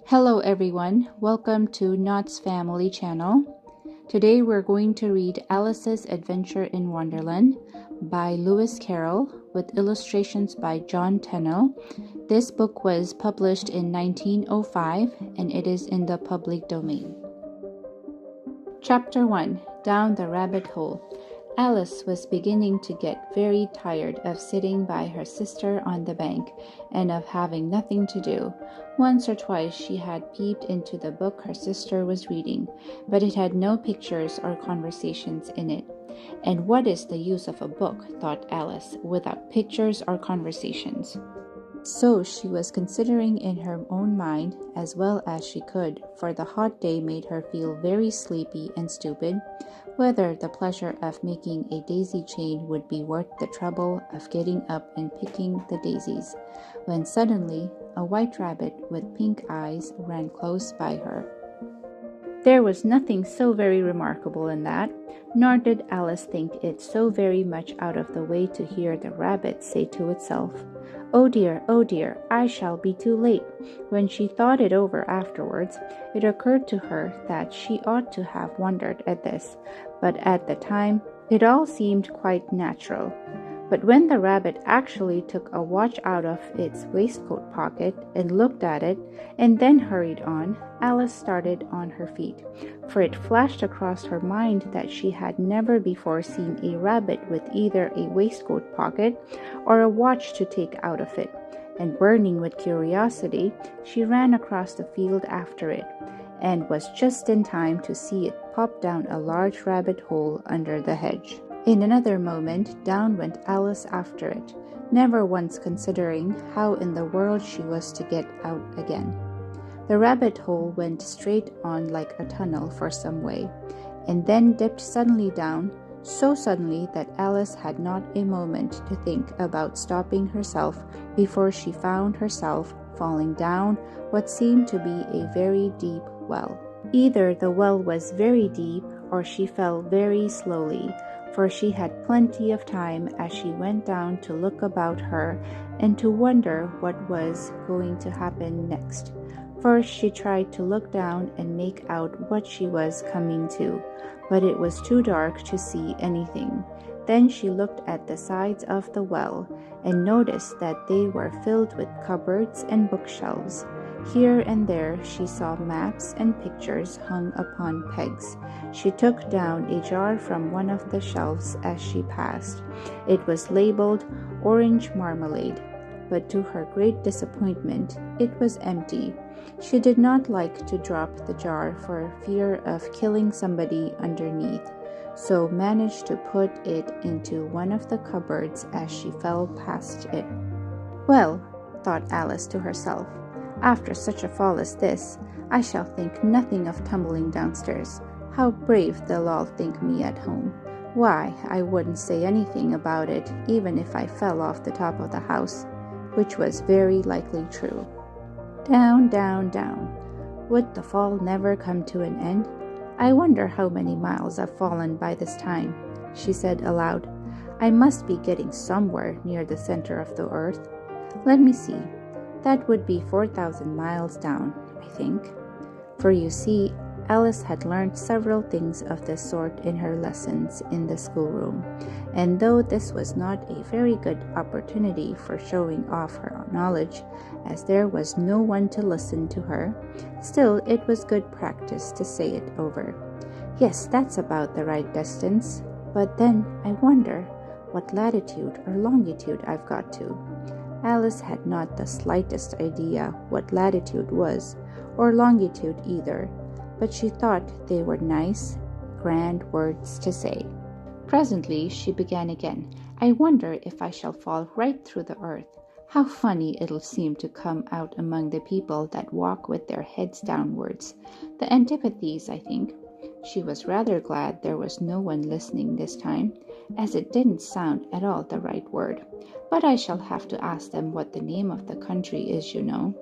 Hello everyone, welcome to Knott's Family channel. Today we're going to read Alice's Adventure in Wonderland by Lewis Carroll with illustrations by John Tennell. This book was published in 1905 and it is in the public domain. Chapter 1, Down the Rabbit Hole. Alice was beginning to get very tired of sitting by her sister on the bank and of having nothing to do. Once or twice she had peeped into the book her sister was reading, but it had no pictures or conversations in it. And what is the use of a book, thought Alice, without pictures or conversations? So she was considering in her own mind as well as she could, for the hot day made her feel very sleepy and stupid, whether the pleasure of making a daisy chain would be worth the trouble of getting up and picking the daisies, when suddenly a white rabbit with pink eyes ran close by her. There was nothing so very remarkable in that, nor did Alice think it so very much out of the way to hear the rabbit say to itself, oh dear, I shall be too late." When she thought it over afterwards, it occurred to her that she ought to have wondered at this, but at the time it all seemed quite natural. But when the rabbit actually took a watch out of its waistcoat pocket and looked at it, and then hurried on, Alice started on her feet, for it flashed across her mind that she had never before seen a rabbit with either a waistcoat pocket or a watch to take out of it, and burning with curiosity, she ran across the field after it, and was just in time to see it pop down a large rabbit hole under the hedge. In another moment, down went Alice after it, never once considering how in the world she was to get out again. The rabbit hole went straight on like a tunnel for some way, and then dipped suddenly down, so suddenly that Alice had not a moment to think about stopping herself before she found herself falling down what seemed to be a very deep well. Either the well was very deep or she fell very slowly, for she had plenty of time as she went down to look about her and to wonder what was going to happen next. First she tried to look down and make out what she was coming to, but it was too dark to see anything. Then she looked at the sides of the well and noticed that they were filled with cupboards and bookshelves. Here and there she saw maps and pictures hung upon pegs. She took down a jar from one of the shelves as she passed. It was labeled orange marmalade, but to her great disappointment, it was empty. She did not like to drop the jar for fear of killing somebody underneath, so managed to put it into one of the cupboards as she fell past it. Well, thought Alice to herself, after such a fall as this, I shall think nothing of tumbling downstairs. How brave they'll all think me at home. Why, I wouldn't say anything about it even if I fell off the top of the house, which was very likely true. Down, down, down. Would the fall never come to an end? I wonder how many miles I've fallen by this time, she said aloud. I must be getting somewhere near the center of the earth. Let me see. That would be 4,000 miles down, I think. For you see, Alice had learned several things of this sort in her lessons in the schoolroom, and though this was not a very good opportunity for showing off her knowledge, as there was no one to listen to her, still it was good practice to say it over. Yes, that's about the right distance, but then I wonder what latitude or longitude I've got to. Alice had not the slightest idea what latitude was, or longitude either, but she thought they were nice, grand words to say. Presently she began again. I wonder if I shall fall right through the earth. How funny it'll seem to come out among the people that walk with their heads downwards. The antipathies, I think. She was rather glad there was no one listening this time, as it didn't sound at all the right word. But I shall have to ask them what the name of the country is, you know.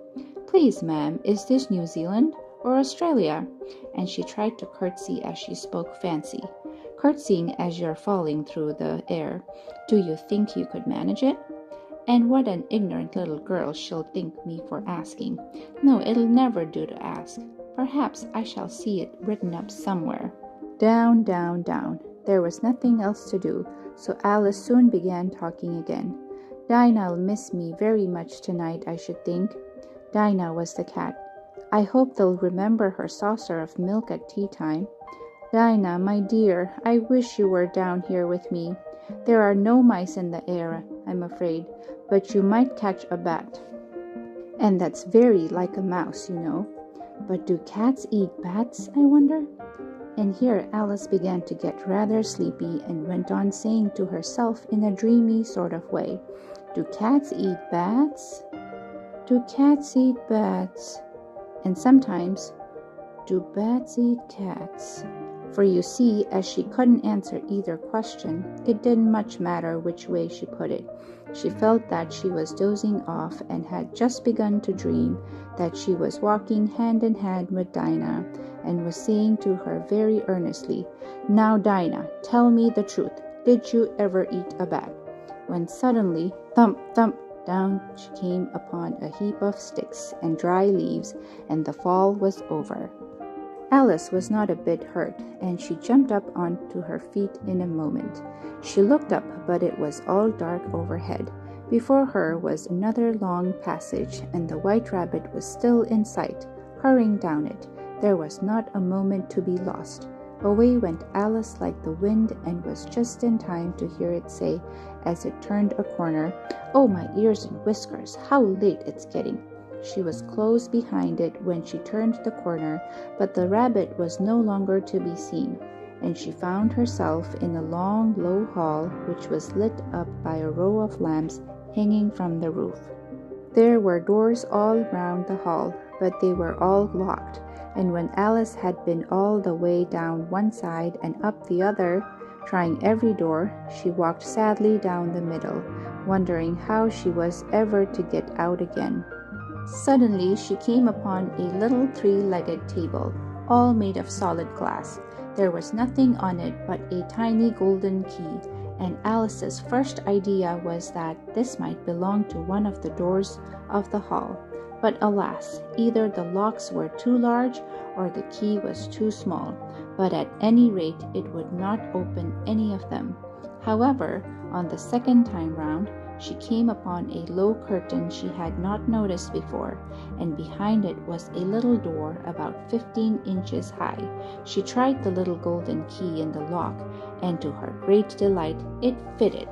Please, ma'am, is this New Zealand or Australia? And she tried to curtsy as she spoke fancy. Curtsying as you're falling through the air. Do you think you could manage it? And what an ignorant little girl she'll think me for asking. No, it'll never do to ask. Perhaps I shall see it written up somewhere. Down, down, down. There was nothing else to do, so Alice soon began talking again. Dinah'll miss me very much tonight, I should think. Dinah was the cat. I hope they'll remember her saucer of milk at tea time. Dinah, my dear, I wish you were down here with me. There are no mice in the air, I'm afraid, but you might catch a bat. And that's very like a mouse, you know. But do cats eat bats, I wonder? And here Alice began to get rather sleepy and went on saying to herself in a dreamy sort of way, Do cats eat bats? Do cats eat bats? And sometimes, do bats eat cats? For you see, as she couldn't answer either question, it didn't much matter which way she put it. She felt that she was dozing off and had just begun to dream that she was walking hand in hand with Dinah and was saying to her very earnestly, Now, Dinah, tell me the truth. Did you ever eat a bat? When suddenly, thump, thump, down she came upon a heap of sticks and dry leaves, and the fall was over. Alice was not a bit hurt, and she jumped up onto her feet in a moment. She looked up, but it was all dark overhead. Before her was another long passage, and the white rabbit was still in sight, hurrying down it. There was not a moment to be lost. Away went Alice like the wind, and was just in time to hear it say, as it turned a corner, Oh, my ears and whiskers, how late it's getting. She was close behind it when she turned the corner, but the rabbit was no longer to be seen, and she found herself in a long, low hall which was lit up by a row of lamps hanging from the roof. There were doors all round the hall, but they were all locked, and when Alice had been all the way down one side and up the other, trying every door, she walked sadly down the middle, wondering how she was ever to get out again. Suddenly she came upon a little three-legged table, all made of solid glass. There was nothing on it but a tiny golden key, and Alice's first idea was that this might belong to one of the doors of the hall. But alas, either the locks were too large or the key was too small, but at any rate it would not open any of them. However, on the second time round, she came upon a low curtain she had not noticed before, and behind it was a little door about 15 inches high. She tried the little golden key in the lock, and to her great delight, it fitted.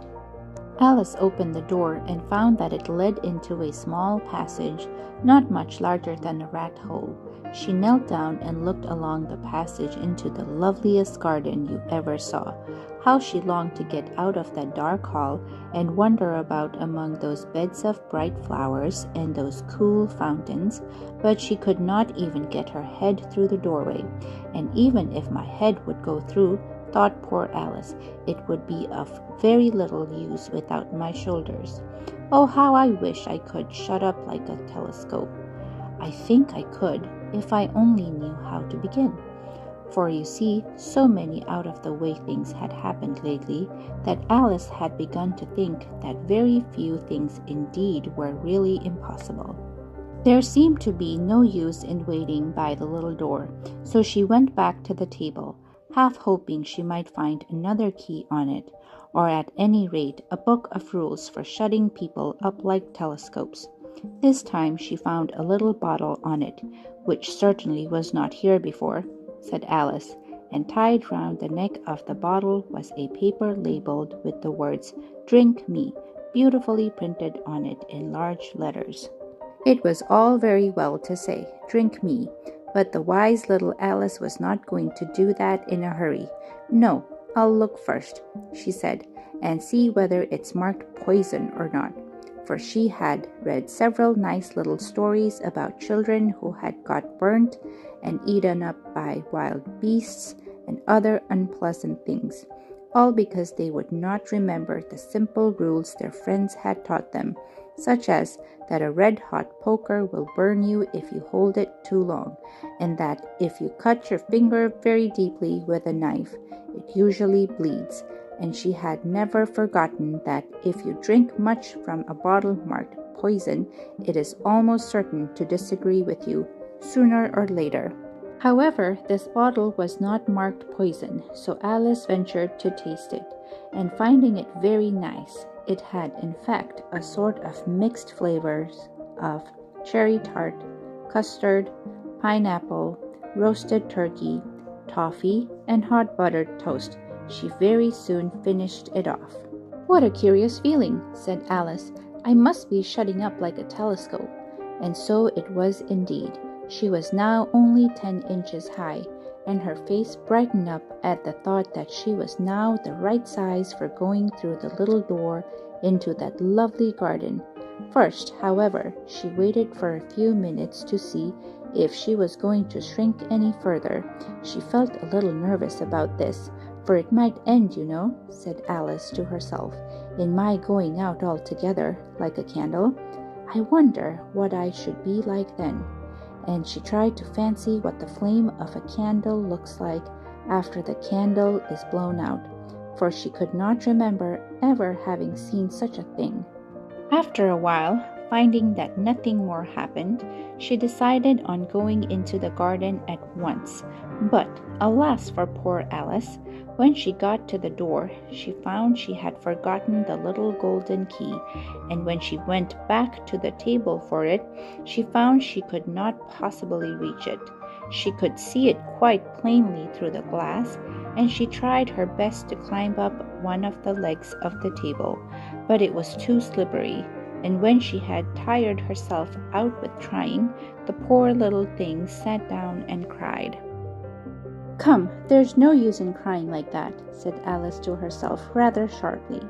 Alice opened the door and found that it led into a small passage, not much larger than a rat hole. She knelt down and looked along the passage into the loveliest garden you ever saw. How she longed to get out of that dark hall and wander about among those beds of bright flowers and those cool fountains, but she could not even get her head through the doorway, and even if my head would go through, thought poor Alice, it would be of very little use without my shoulders. Oh, how I wish I could shut up like a telescope. I think I could, if I only knew how to begin. For you see, so many out-of-the-way things had happened lately that Alice had begun to think that very few things indeed were really impossible. There seemed to be no use in waiting by the little door, so she went back to the table, half hoping she might find another key on it, or at any rate a book of rules for shutting people up like telescopes. This time she found a little bottle on it, which certainly was not here before, said Alice, and tied round the neck of the bottle was a paper labelled with the words, Drink Me, beautifully printed on it in large letters. It was all very well to say, Drink me, but the wise little Alice was not going to do that in a hurry. No, I'll look first, she said, and see whether it's marked poison or not, for she had read several nice little stories about children who had got burnt and eaten up by wild beasts and other unpleasant things, all because they would not remember the simple rules their friends had taught them, such as that a red-hot poker will burn you if you hold it too long, and that if you cut your finger very deeply with a knife, it usually bleeds, and she had never forgotten that if you drink much from a bottle marked poison, it is almost certain to disagree with you sooner or later. However, this bottle was not marked poison, so Alice ventured to taste it, and finding it very nice, it had in fact a sort of mixed flavors of cherry tart, custard, pineapple, roasted turkey, toffee, and hot buttered toast. She very soon finished it off. "What a curious feeling," said Alice. "I must be shutting up like a telescope." And so it was indeed. She was now only 10 inches high, and her face brightened up at the thought that she was now the right size for going through the little door into that lovely garden. First, however, she waited for a few minutes to see if she was going to shrink any further. She felt a little nervous about this, for it might end, you know, said Alice to herself, in my going out altogether like a candle. I wonder what I should be like then. And she tried to fancy what the flame of a candle looks like after the candle is blown out, for she could not remember ever having seen such a thing. After a while, finding that nothing more happened, she decided on going into the garden at once. But, alas for poor Alice, when she got to the door, she found she had forgotten the little golden key, and when she went back to the table for it, she found she could not possibly reach it. She could see it quite plainly through the glass, and she tried her best to climb up one of the legs of the table, but it was too slippery, and when she had tired herself out with trying, the poor little thing sat down and cried. "Come, there's no use in crying like that," said Alice to herself rather sharply.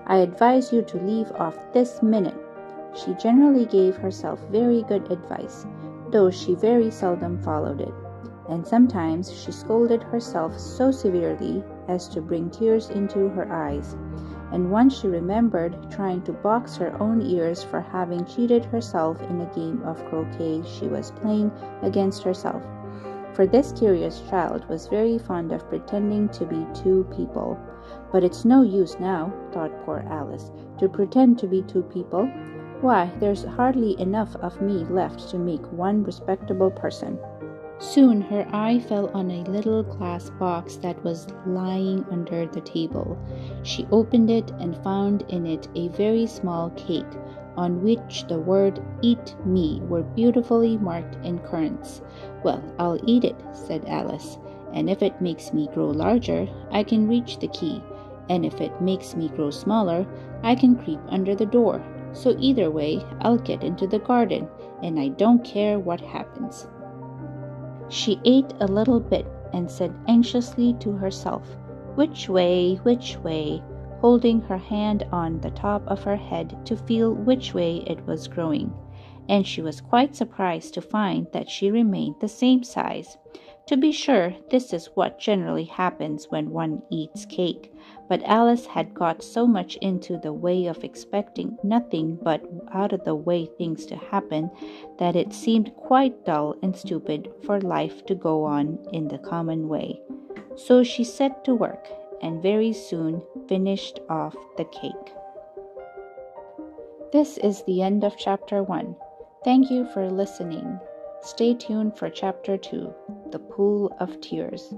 "I advise you to leave off this minute." She generally gave herself very good advice, though she very seldom followed it, and sometimes she scolded herself so severely as to bring tears into her eyes, and once she remembered trying to box her own ears for having cheated herself in a game of croquet she was playing against herself. For this curious child was very fond of pretending to be two people. But it's no use now, thought poor Alice, to pretend to be two people. Why, there's hardly enough of me left to make one respectable person. Soon her eye fell on a little glass box that was lying under the table. She opened it and found in it a very small cake, on which the word "Eat me" were beautifully marked in currants. "Well, I'll eat it," said Alice, "and if it makes me grow larger, I can reach the key, and if it makes me grow smaller, I can creep under the door. So either way, I'll get into the garden, and I don't care what happens." She ate a little bit and said anxiously to herself, which way, holding her hand on the top of her head to feel which way it was growing, and she was quite surprised to find that she remained the same size. To be sure, this is what generally happens when one eats cake, but Alice had got so much into the way of expecting nothing but out-of-the-way things to happen that it seemed quite dull and stupid for life to go on in the common way. So she set to work, and very soon finished off the cake. This is the end of Chapter 1. Thank you for listening. Stay tuned for Chapter 2, The Pool of Tears.